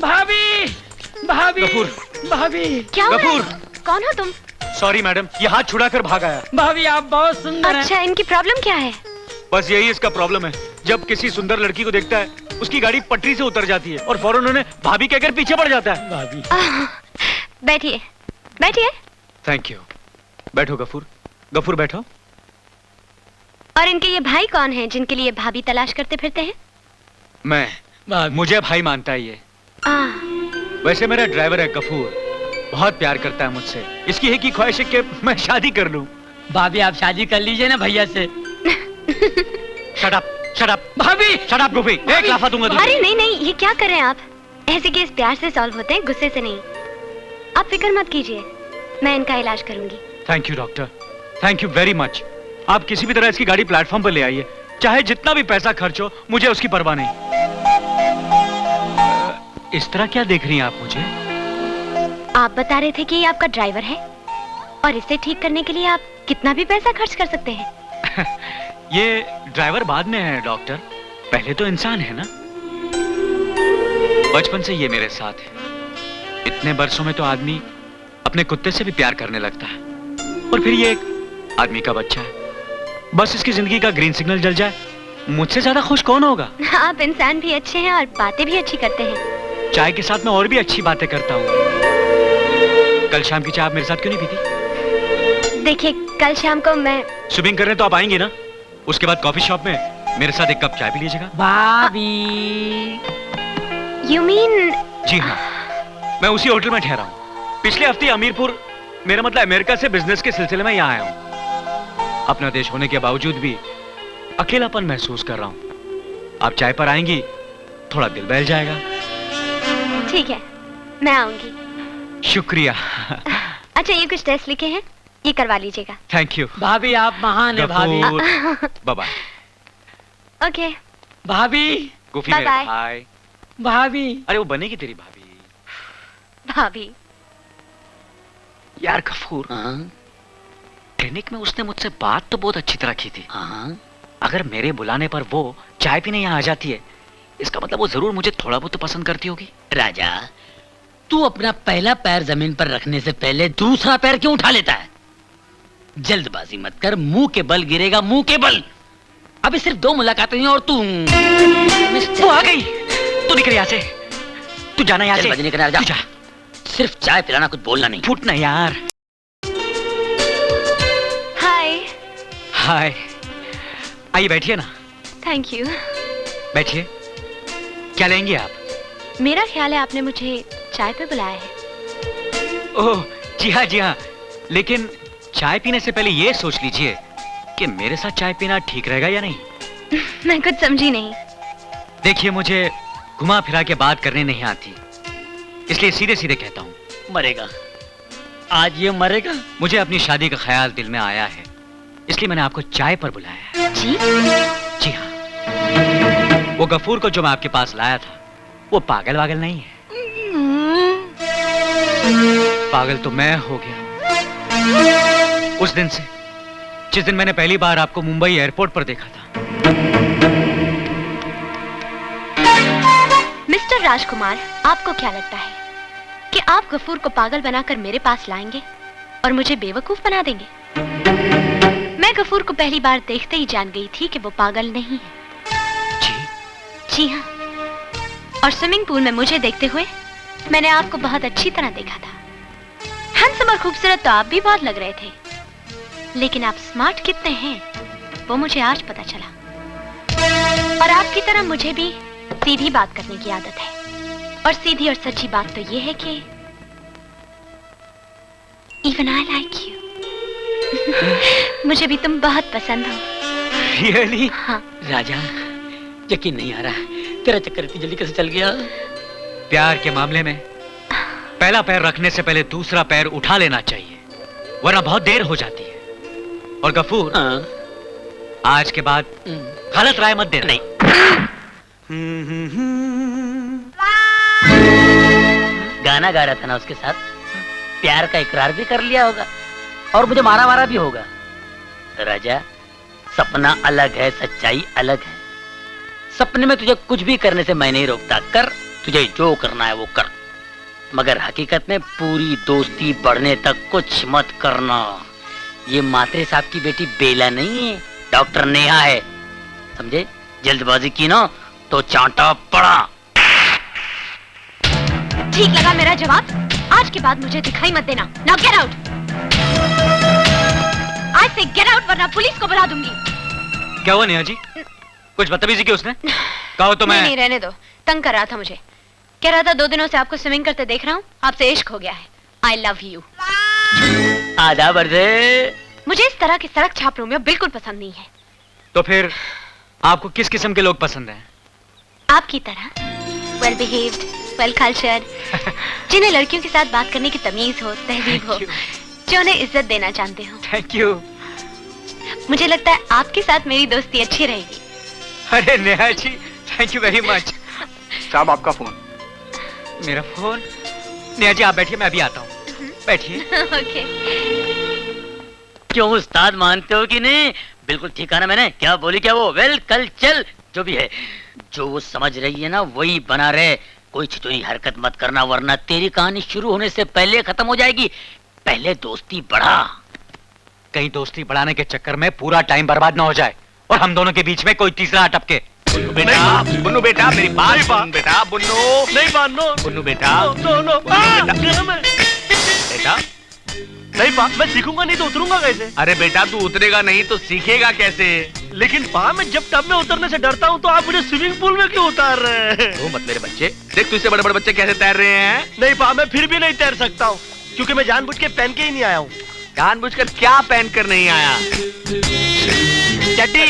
भाभी, भाभी, भाभी। क्या हुआ? कौन हो तुम? सॉरी मैडम, ये हाथ छुड़ाकर भाग आया। भाभी आप बहुत सुंदर हैं। अच्छा, इनकी प्रॉब्लम क्या है? बस यही इसका प्रॉब्लम है। जब किसी सुंदर लड़की को देखता है, उसकी गाड़ी पटरी से उतर जाती है और फौरन उन्हें भाभी कहकर पीछे पड़ जाता है। भाभी। बैठिए, बैठिए। Thank you. बैठो गफूर, गफूर बैठो। और इनके ये भाई कौन हैं जिनके लिए भाभी तलाश करते फिरते हैं? मैं, मुझे भाई मानता है ये। वैसे मेरा ड्राइवर है गफूर, बहुत प्यार करता है मुझसे। इसकी एक ही ख्वाहिश है कि मैं शादी कर लूं। भाभी आप शादी कर लीजिए ना भैया से। शट अप, शट अप भाभी, शट अप गोपी, एक लाफा दूंगा तुझे। अरे नहीं नहीं, ये क्या कर रहे हैं आप? ऐसे केस प्यार से सॉल्व होते हैं, गुस्से से नहीं। आप फिक्र मत कीजिए, मैं इनका इलाज करूंगी। Thank you doctor, thank you very much. आप किसी भी तरह इसकी गाड़ी प्लेटफॉर्म पर ले आइए, चाहे जितना भी पैसा खर्च हो, मुझे उसकी परवाह नहीं। इस तरह क्या देख रही हैं आप मुझे? आप बता रहे थे कि ये आपका ड्राइवर है और इसे ठीक करने के लिए आप कितना भी पैसा खर्च कर सकते हैं। ये ड्राइवर बाद में है डॉक्टर, पहले तो इंसान है ना। बचपन से ये मेरे साथ है। इतने बरसों में तो आदमी अपने कुत्ते से भी प्यार करने लगता है, और फिर ये एक आदमी का बच्चा है। बस इसकी जिंदगी का ग्रीन सिग्नल जल जाए, मुझसे ज्यादा खुश कौन होगा? आप इंसान भी अच्छे हैं और बातें भी अच्छी करते हैं। चाय के साथ मैं और भी अच्छी बातें करता हूँ। कल शाम की चाय आप मेरे साथ क्यों नहीं पीती? देखिए, कल शाम को मैं स्विमिंग करने तो आप आएंगे ना? उसके बाद कॉफी शॉप में मेरे साथ एक कप चाय पी लीजिएगा। भाभी। You mean? जी हाँ, मैं उसी होटल में ठहरा हूँ। पिछले हफ्ते अमीरपुर, मेरा मतलब अमेरिका से बिजनेस के सिलसिले में यहाँ आया हूँ। अपना देश होने के बावजूद भी अकेलापन महसूस कर रहा हूँ। आप चाय पर आएंगी, थोड़ा दिल बहल जाएगा। ठीक है, मैं आऊंगी। शुक्रिया। अच्छा, ये कुछ टेस्ट लिखे हैं, ये करवा लीजिएगा। थैंक यू भाभी आप महान है भाभी। Bye bye. ओके भाभी। गोफी बाय बाय। हाय भाभी। अरे वो बनेगी तेरी भाभी। भाभी। यार गफूर, क्लिनिक में उसने मुझसे बात तो बहुत अच्छी तरह की थी। अगर मेरे बुलाने पर वो चाय पीने यहाँ आ जाती है, इसका मतलब वो जरूर मुझे थोड़ा बहुत तो पसंद करती होगी। राजा, तू अपना पहला पैर जमीन पर रखने से पहले दूसरा पैर क्यों उठा लेता है? जल्दबाजी मत कर, मुंह के बल गिरेगा, मुंह के बल। अभी सिर्फ 2 मुलाकातें हुई और तू आ गई। तू निकल यहाँ से, तू जाना यहाँ से। बजने का जा। सिर्फ चाय पिलाना, कुछ बोलना नहीं। फूटना यार। हाय। हाय, आइए बैठिए ना। Thank you. बैठिए। क्या लेंगे आप? मेरा ख्याल है आपने मुझे चाय पे बुलाया है। ओह जी हाँ, जी हाँ। लेकिन चाय पीने से पहले ये सोच लीजिए कि मेरे साथ चाय पीना ठीक रहेगा या नहीं। मैं कुछ समझी नहीं। देखिए, मुझे घुमा फिरा के बात करने नहीं आती, इसलिए सीधे सीधे कहता हूँ। मरेगा, आज ये मरेगा। मुझे अपनी शादी का ख्याल दिल में आया है, इसलिए मैंने आपको चाय पर बुलाया है। जी? जी हाँ। वो गफूर को जो मैं आपके पास लाया था, वो पागल वागल नहीं है। पागल तो मैं हो गया उस दिन से, जिस दिन मैंने पहली बार आपको मुंबई एयरपोर्ट पर देखा था। मिस्टर राजकुमार, आपको क्या लगता है कि आप गफूर को पागल बनाकर मेरे पास लाएंगे और मुझे बेवकूफ बना देंगे? मैं गफूर को पहली बार देखते ही जान गई थी कि वो पागल नहीं है। जी हाँ, और स्विमिंग पूल में मुझे देखते हुए मैंने आपको बहुत अच्छी तरह देखा था। हैंडसम और खूबसूरत तो आप भी बहुत लग रहे थे, लेकिन आप स्मार्ट कितने हैं वो मुझे आज पता चला। और आपकी तरह मुझे भी सीधी बात करने की आदत है, और सीधी और सच्ची बात तो ये है कि इवन आई लाइक यू। मुझे भी तुम बहुत पसंद हो। Really? हाँ। राजा, यकीन नहीं आ रहा है, तेरा चक्कर इतनी जल्दी कैसे चल गया? प्यार के मामले में पहला पैर रखने से पहले दूसरा पैर उठा लेना चाहिए, वरना बहुत देर हो जाती है। और गफूर, आज के बाद गलत राय मत देना। नहीं। गाना गा रहा था ना उसके साथ, प्यार का इकरार भी कर लिया होगा और मुझे मारा मारा भी होगा। राजा, सपना अलग है, सच्चाई अलग है। सपने में तुझे कुछ भी करने से मैं नहीं रोकता, कर तुझे जो करना है वो कर, मगर हकीकत में पूरी दोस्ती बढ़ने तक कुछ मत करना। ये मात्रे साहब की बेटी बेला नहीं है, डॉक्टर नेहा है, समझे? जल्दबाजी की ना तो चांटा पड़ा। ठीक लगा मेरा जवाब? आज के बाद मुझे दिखाई मत देना। Now get out. आज से गेट आउट वरना पुलिस को बुला दूंगी। क्या हुआ नेहा जी? कुछ बदतमीजी की उसने? कहो तो मैं नहीं, रहने दो। तंग कर रहा था मुझे। कह रहा था 2 दिनों से आपको स्विमिंग करते देख रहा हूँ, आपसे इश्क हो गया है। I love you. आधा बर्दे। मुझे इस तरह के सड़क छाप रोमियो बिल्कुल पसंद नहीं है। तो फिर आपको किस किस्म के लोग पसंद हैं? आपकी तरह वेल बिहेव्ड, वेल कल्चर्ड, जिन्हें लड़कियों के साथ बात करने की तमीज हो, तहजीब हो, जो उन्हें इज्जत देना जानते हो। Thank you. मुझे लगता है आपके साथ मेरी दोस्ती अच्छी रहेगी। अरे Neha ji, thank you very much. साहब आपका फोन। मेरा फोन? नेहा जी आप बैठिए, मैं अभी आता हूँ। बैठिए। ओके। क्यों उस्ताद, मानते हो कि नहीं? बिल्कुल ठीक है ना मैंने? क्या बोली क्या वो? वेल कल चल, जो भी है, जो वो समझ रही है ना वही बना रहे। कोई छिचोरी हरकत मत करना वरना तेरी कहानी शुरू होने से पहले खत्म हो जाएगी। पहले दोस्ती बढ़ा। कहीं दोस्ती बढ़ाने के चक्कर में पूरा टाइम बर्बाद ना हो जाए और हम दोनों के बीच में कोई तीसरा अटपके। बुन्नू बेटा मेरी बात सुन बेटा। बुन्नू नहीं मानो। बुन्नू बेटा नो बेटा नहीं पा, मैं सीखूंगा नहीं तो उतरूंगा कैसे? अरे बेटा तू उतरेगा नहीं तो सीखेगा कैसे? लेकिन पा, मैं जब टब में उतरने से डरता हूँ तो आप मुझे स्विमिंग पूल में क्यों उतार रहे हैं? वो मत मेरे बच्चे, देख तुझसे बड़े बड़े बच्चे कैसे तैर रहे हैं। नहीं पा, मैं फिर भी नहीं तैर सकता हूँ क्योंकि मैं जानबूझ के पहन के ही नहीं आया हूँ। जानबूझकर क्या पहन कर नहीं आया? चड्डी।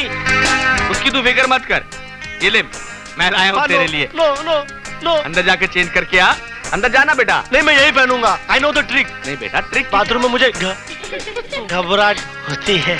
उसकी तू फिक्र मत कर, ये ले मैं लाया हूँ तेरे लिए। No no no. अंदर जाके चेंज करके आ। अंदर जाना बेटा। नहीं मैं यही पहनूंगा। I know the trick. नहीं बेटा ट्रिक बाथरूम में मुझे घबराहट होती है।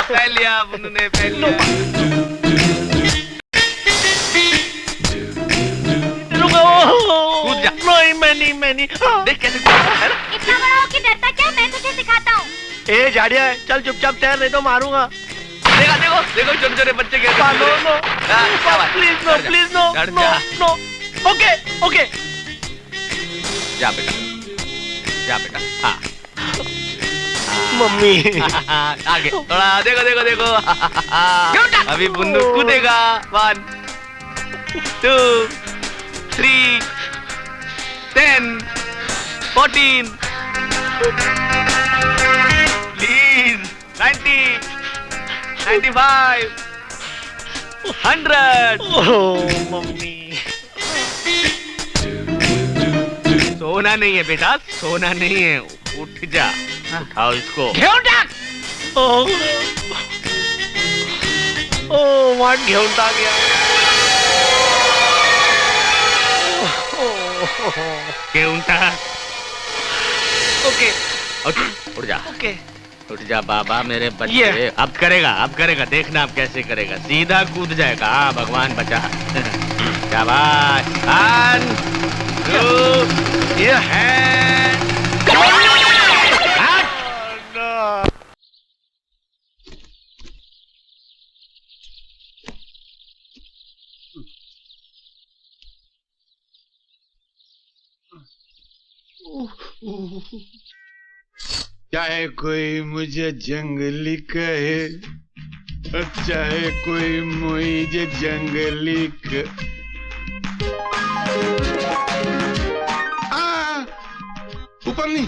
पहन लिया बुन्नू ने, पहन लिया। कूद जा। नहीं मैं नहीं। देख कैसे कूद है ना? इतना बड़ा हो के डरता क्या? मैं तुझे सिखाता हूँ। ए जाड़िया चल चुपचाप तैर, नहीं तो मारूंगा। देखा देखो देखो छोटे छोटे बच्चे कैसे। No please no please no no. Okay okay जा बेटा हाँ। मम्मी आगे थोड़ा देखो देखो देखो। अभी बुन्नू कूदेगा। 1 2 3 10 14 प्लीज 90 95 100। ओह मम्मी, सोना नहीं है बेटा, सोना नहीं है। उठ जा, उठाओ इसको। ओ वाट घेऊन टाक गया। घेऊन टाक। ओके उठ जा। ओके उठ जा बाबा मेरे बच्चे। अब करेगा देखना अब कैसे करेगा। सीधा कूद जाएगा। हाँ भगवान बचा। शाबाश। 1 2 ये है। चाहे कोई मुझे जंगली कहे, चाहे कोई मुझे जंगली ऊपर नहीं।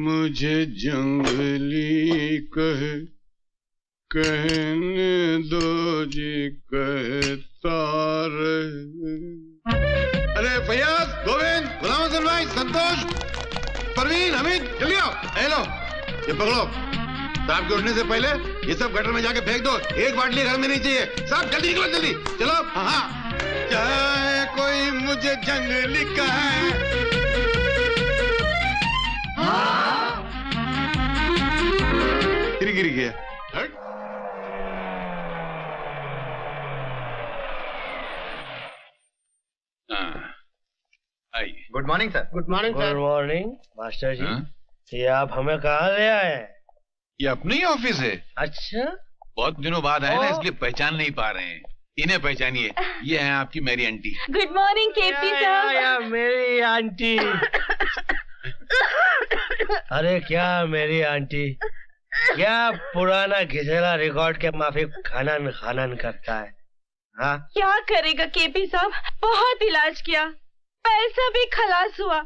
मुझे जंगली कहे, कहने दो जी कहता रहे। अरे फैयाज, गोविंद, गुलाम हसन भाई, संतोष, परवीन, हमीद, जल्दी आओ। हेलो, ये पकड़ो, साहब के उठने से पहले ये सब गटर में जाके फेंक दो। एक बाटली घर में नहीं चाहिए। साहब जल्दी निकलो, जल्दी चलो। हाँ, चाहे कोई मुझे जंगली कहे। गिर गया। हट। आइए। Good morning sir. Good morning good morning master ji. हाँ? ये आप हमें कहाँ ले आए हैं? ये अपना ही ऑफिस है। अच्छा, बहुत दिनों बाद आए ना, इसलिए पहचान नहीं पा रहे हैं। इन्हें पहचानिए, ये हैं आपकी मेरी आंटी। गुड मॉर्निंग केपी या मेरी आंटी। अरे क्या मेरी आंटी, क्या पुराना घिसेला रिकॉर्ड के माफिक खनन खनन करता है। हाँ, क्या करेगा केपी साहब, बहुत इलाज किया, पैसा भी खलास हुआ,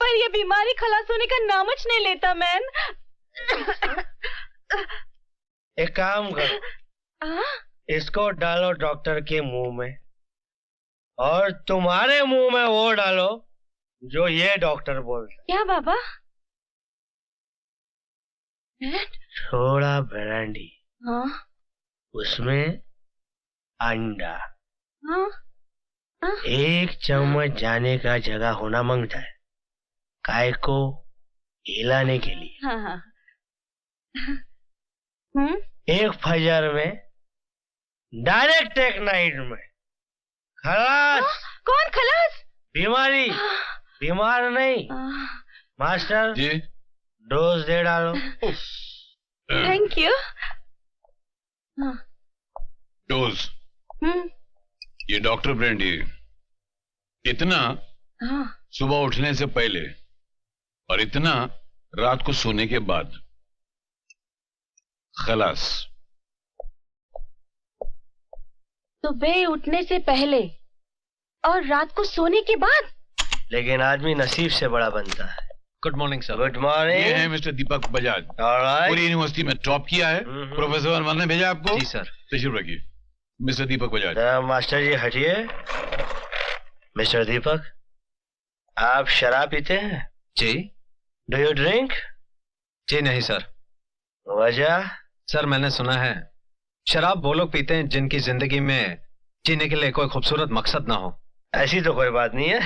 पर ये बीमारी खलास होने का नामच नहीं लेता मैन। एक काम करो, इसको डालो डॉक्टर के मुंह में और तुम्हारे मुंह में वो डालो जो ये डॉक्टर बोलता। क्या बाबा? थोड़ा ब्रांडी, हाँ उसमें अंडा, हाँ 1 चम्मच जाने का जगह होना मांगता है, काय को हिलाने के लिए। हाँ हाँ। 1 फजर में, डायरेक्ट एक नाइट में खलास। कौन खलास? बीमारी, बीमार नहीं। मास्टर जी, डोज दे डालो। Thank you. डोज। ये डॉक्टर ब्रांडी, इतना सुबह उठने से पहले और इतना रात को सोने के बाद। खलास। सुबह उठने से पहले और रात को सोने के बाद। लेकिन आदमी नसीब से बड़ा बनता है। Good morning sir. गुड ये मॉर्निंग। है मिस्टर दीपक बजाज। ऑलराइट। पूरी यूनिवर्सिटी में टॉप किया है। प्रोफेसर वर्मा ने भेजा आपको। जी सर। तशरीफ रखिए मिस्टर दीपक बजाज। मास्टर जी हटिए। मिस्टर दीपक, आप शराब पीते हैं? जी। Do you drink? जी नहीं सर। वजह? सर मैंने सुना है शराब वो लोग पीते हैं जिनकी जिंदगी में जीने के लिए कोई खूबसूरत मकसद ना हो। ऐसी तो कोई बात नहीं है।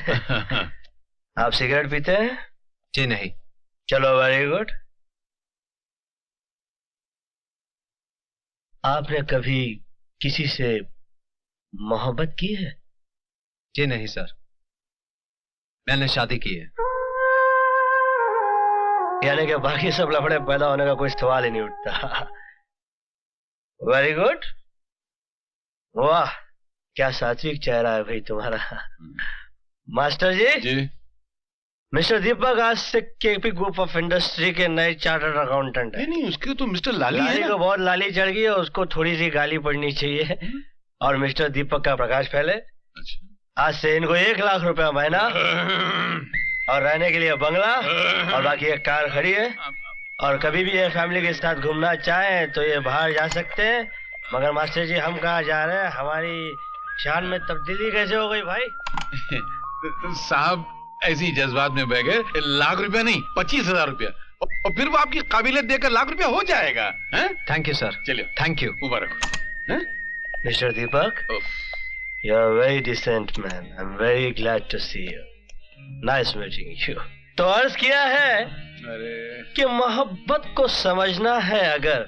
आप सिगरेट पीते हैं? जी नहीं। चलो, वेरी गुड। आपने कभी किसी से मोहब्बत की है? जी नहीं सर, मैंने शादी की है। यानी कि बाकी सब लफड़े पैदा होने का कोई सवाल ही नहीं उठता। Very good. वाह, क्या सात्विक चेहरा है भाई तुम्हारा। मास्टर जी, मिस्टर दीपक आज से केपी ग्रुप ऑफ इंडस्ट्री के नए चार्टर्ड अकाउंटेंट है। नहीं, उसके तो मिस्टर लाली लाली है को बहुत लाली चढ़ गई है, उसको थोड़ी सी गाली पड़नी चाहिए। और मिस्टर दीपक का प्रकाश फैले। अच्छा। आज से इनको 1 लाख रुपया महीना और रहने के लिए बंगला और बाकी एक कार खड़ी है। और कभी भी ये फैमिली के साथ घूमना चाहें तो ये बाहर जा सकते हैं। मगर मास्टर जी, हम कहाँ जा रहे हैं? हमारी शान में तब्दीली कैसे हो गई भाई? साहब ऐसी जज्बात में बह गए। 1 लाख रुपया नहीं, 25,000 रुपया, और फिर वो आपकी काबिलियत देकर 1 लाख रुपया हो जाएगा। Thank you sir. चलिए, थैंक यू। मुबारक। Mister Deepak, you are very decent man. I'm very glad to see you. Nice meeting you. तो अर्ज किया है कि मोहब्बत को समझना है अगर,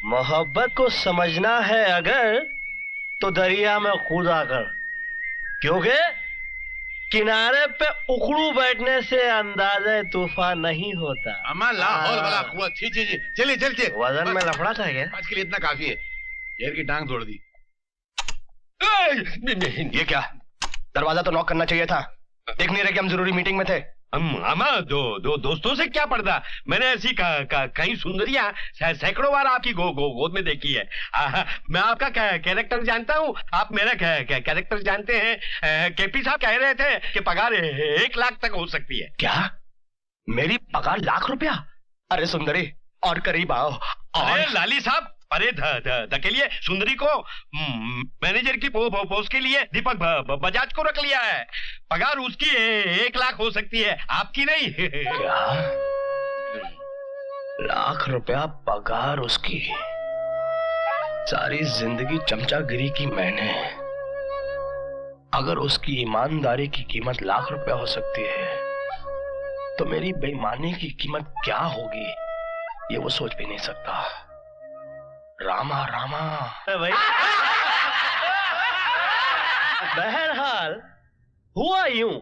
मोहब्बत को समझना है अगर, तो दरिया में कूदा कर, क्योंकि किनारे पे उखड़ू बैठने से अंदाज़े तूफान नहीं होता। अम्मा लाहौल वाला कुआं। चलिए चलिए। वजन में लफड़ा था क्या? आज के लिए इतना काफी है। शेर की टांग तोड़ दी। ये क्या? दरवाजा तो नॉक करना चाहिए था। देख नहीं रहे कि हम जरूरी मीटिंग में थे। अम्मा, दो दोस्तों से क्या पड़ता? मैंने ऐसी कई सुंदरियां सैकड़ों बार आपकी गोद में देखी है। मैं आपका कैरेक्टर जानता हूँ, आप मेरा कैरेक्टर जानते हैं। केपी साहब कह रहे थे कि पगार 1 लाख तक हो सकती है। क्या? मेरी पगार 1 लाख रुपया? अरे सुंदरी, और करीब आओ। अरे लाली साहब, अरे धकेलिए सुंदरी को। मैनेजर की पोस्ट के लिए दीपक बजाज को रख लिया है। पगार उसकी 1 लाख हो सकती है, आपकी नहीं। क्या? लाख रुपया पगार उसकी, सारी जिंदगी चमचागिरी की मैंने। अगर उसकी ईमानदारी की कीमत लाख रुपया हो सकती है तो मेरी बेईमानी की कीमत क्या होगी ये वो सोच भी नहीं सकता। रामा रामा भाई बहरहाल हुआ यूं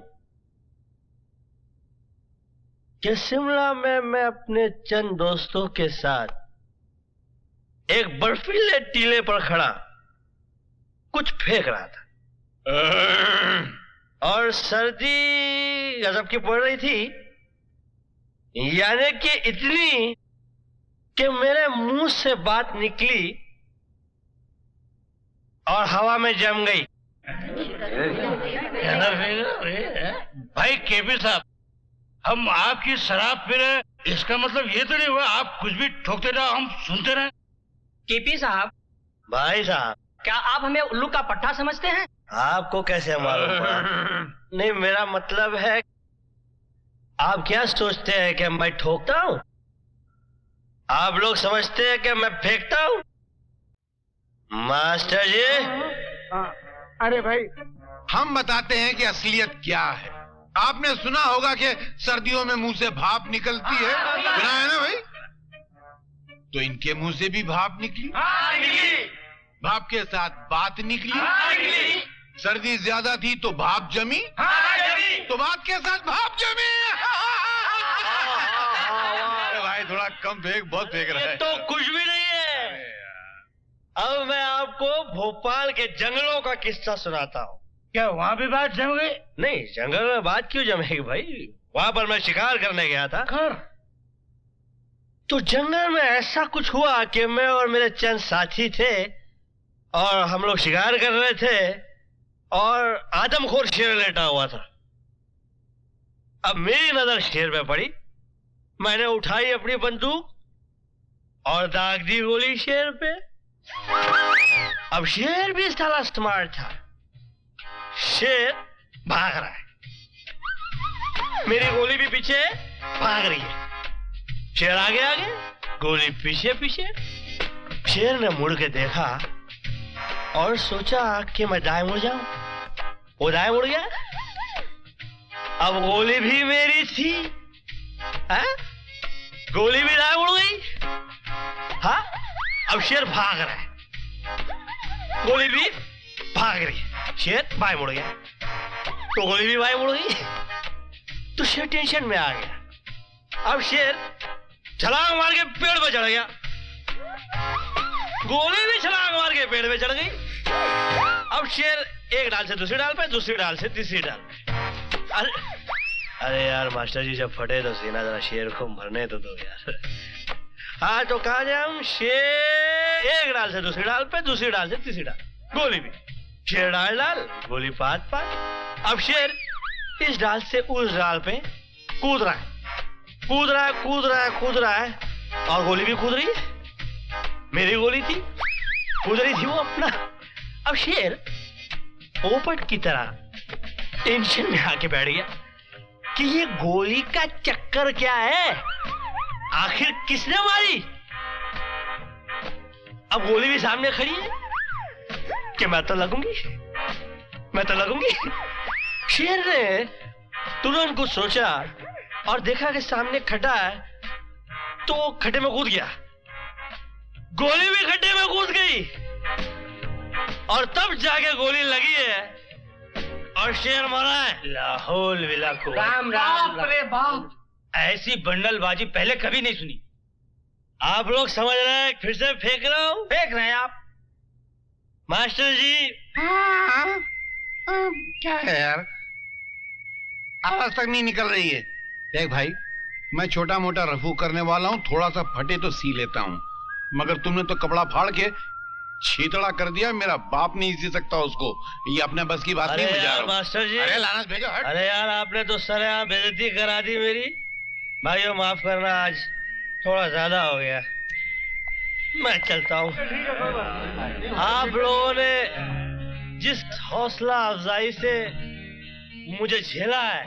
कि शिमला में मैं अपने चंद दोस्तों के साथ एक बर्फीले टीले पर खड़ा कुछ फेंक रहा था और सर्दी गजब की पड़ रही थी, यानी कि इतनी कि मेरे मुंह से बात निकली और हवा में जम गई। भाई केपी साहब, हम आपकी शराब पी रहे, इसका मतलब ये तो नहीं हुआ आप कुछ भी ठोकते रहो हम सुनते रहे। केपी साहब, भाई साहब, क्या आप हमें उल्लू का पट्टा समझते हैं? आपको कैसे मालूम पड़ा? नहीं, मेरा मतलब है आप क्या सोचते हैं कि मैं ठोकता हूं? आप लोग समझते हैं कि मैं फेंकता हूं? मास्टर जी, अरे भाई, हम बताते हैं कि असलियत क्या है। आपने सुना होगा कि सर्दियों में मुंह से भाप निकलती है, सुना है ना भाई? तो इनके मुंह से भी भाप निकली, भाप के साथ बात निकली, सर्दी ज्यादा थी तो भाप जमी, तो बात के साथ भाप जमी। भाई थोड़ा कम फेंक, बहुत फेंक रहा है। तो कुछ भी नहीं है। अब मैं आपको भोपाल के जंगलों का किस्सा सुनाता हूँ। क्या वहाँ भी बात जम गई? नहीं, जंगल में बात क्यों जमेगी भाई? वहां पर मैं शिकार करने गया था। तो जंगल में ऐसा कुछ हुआ कि मैं और मेरे चंद साथी थे और हम लोग शिकार कर रहे थे और आदमखोर शेर लेटा हुआ था। अब मेरी नजर शेर पे पड़ी, मैंने उठाई अपनी बंदूक और दाग दी गोली शेर पे। अब शेर भी साला स्मार्ट था, शेर भाग रहा है, मेरी गोली भी पीछे भाग रही है। शेर आगे आगे, गोली पीछे पीछे। शेर ने मुड़ के देखा और सोचा कि मैं दाएं मुड़ जाऊं। वो दाएं मुड़ गया, अब गोली भी मेरी थी, है? गोली भी दाएं मुड़ गई। हाँ, अब शेर भाग रहा है, गोली भी भाग रही है। शेर बाएं मुड़ गया तो गोली भी बाएं मुड़ गई, तो शेर टेंशन में आ गया। अब शेर छलांग मार के पेड़ पे चढ़ गया, गोली भी छलांग मार के पेड़ पे चढ़ गई। अब शेर एक डाल से दूसरी डाल पे, दूसरी डाल से तीसरी डाल पे। अरे यार मास्टर जी, जब फटे तो सीना जरा शेर को मरने तो दो यार। हाँ, तो कहा जाए हम, शेर एक डाल से दूसरी डाल पे, दूसरी डाल से तीसरी डाल, गोली भी शेर डाल डाल, गोली पात पात। अब शेर इस डाल से उस डाल पे कूद रहा है, कूद रहा है, कूद रहा है, कूद रहा है, और गोली भी कूद रही है। मेरी गोली थी, कूद रही थी वो अपना। अब शेर पोपट की तरह टेंशन में आके बैठ गया कि ये गोली का चक्कर क्या है, आखिर किसने मारी? अब गोली भी सामने खड़ी है कि मैं तो लगूंगी, मैं तो लगूंगी। शेर ने तुरंत कुछ सोचा और देखा कि सामने खड्डा है, तो खड्डे में कूद गया, गोली भी खड्डे में कूद गई, और तब जाके गोली लगी है और शेर मरा है। लाहौल विला को राम राम, बाप रे बाप, ऐसी बंडलबाजी पहले कभी नहीं सुनी। आप लोग समझ रहे हैं, फिर से फेंक रहा हूं। फेंक रहे हैं आप मास्टर जी? क्या है यार, आवाज तक नहीं निकल रही है। देख भाई, मैं छोटा मोटा रफू करने वाला हूँ, थोड़ा सा फटे तो सी लेता हूँ, मगर तुमने तो कपड़ा फाड़ के छीतड़ा कर दिया। मेरा बाप नहीं सी सकता उसको, ये अपने बस की बात नहीं। यार मास्टर जी, अरे लानत भेजो, हट। अरे यार, आपने तो सरेआम बेइज्जती करा दी मेरी। भाइयों माफ करना, आज थोड़ा ज्यादा हो गया, मैं चलता हूँ। आप लोगों ने जिस हौसला अफजाई से मुझे झेला है,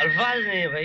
अल्फाज नहीं है भाई।